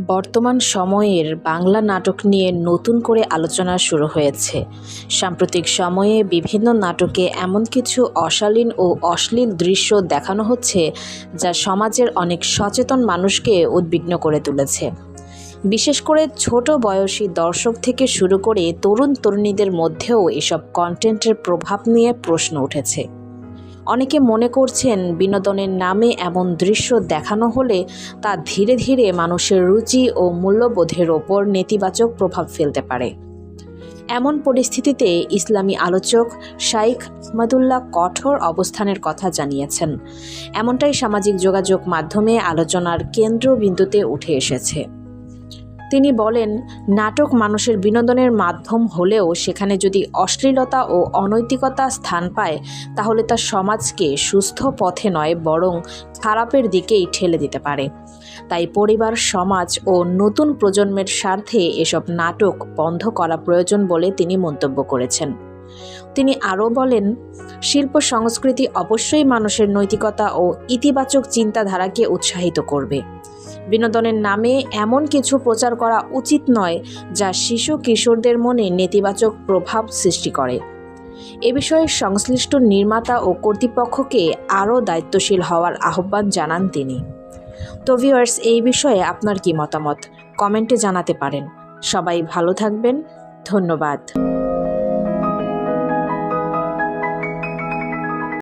বর্তমান সময়ের বাংলা নাটক নিয়ে নতুন করে আলোচনা শুরু হয়েছে। সাম্প্রতিক সময়ে বিভিন্ন নাটকে এমন কিছু অশালীন ও অশ্লীল দৃশ্য দেখানো হচ্ছে যা সমাজের অনেক সচেতন মানুষকে উদ্বিগ্ন করে তুলেছে। বিশেষ করে ছোট বয়সী দর্শক থেকে শুরু করে তরুণ তরুণীদের মধ্যেও এসব কন্টেন্টের প্রভাব নিয়ে প্রশ্ন উঠেছে। অনেকে মনে করছেন বিনোদনের নামে এমন দৃশ্য দেখানো হলে তা ধীরে ধীরে মানুষের রুচি ও মূল্যবোধের ওপর নেতিবাচক প্রভাব ফেলতে পারে। এমন পরিস্থিতিতে ইসলামী আলোচক শাইখ আহমদুল্লাহ কঠোর অবস্থানের কথা জানিয়েছেন। এমনটাই সামাজিক যোগাযোগ মাধ্যমে আলোচনার কেন্দ্রবিন্দুতে উঠে এসেছে। তিনি বলেন, নাটক মানুষের বিনোদনের মাধ্যম হলেও সেখানে যদি অশ্লীলতা ও অনৈতিকতা স্থান পায় তাহলে তা সমাজকে সুস্থ পথে নয় বরং খারাপের দিকেই ঠেলে দিতে পারে। তাই পরিবার, সমাজ ও নতুন প্রজন্মের স্বার্থে এসব নাটক বন্ধ করা প্রয়োজন বলে তিনি মন্তব্য করেছেন। তিনি আরও বলেন, শিল্প সংস্কৃতি অবশ্যই মানুষের নৈতিকতা ও ইতিবাচক চিন্তাধারাকে উৎসাহিত করবে। বিনোদনের নামে এমন কিছু প্রচার করা উচিত নয় যা শিশু কিশোরদের মনে নেতিবাচক প্রভাব সৃষ্টি করে। এ বিষয়ে সংশ্লিষ্ট নির্মাতা ও কর্তৃপক্ষকে আরও দায়িত্বশীল হওয়ার আহ্বান জানান তিনি। তো ভিউয়ার্স, এই বিষয়ে আপনার কি মতামত কমেন্টে জানাতে পারেন। সবাই ভালো থাকবেন। ধন্যবাদ।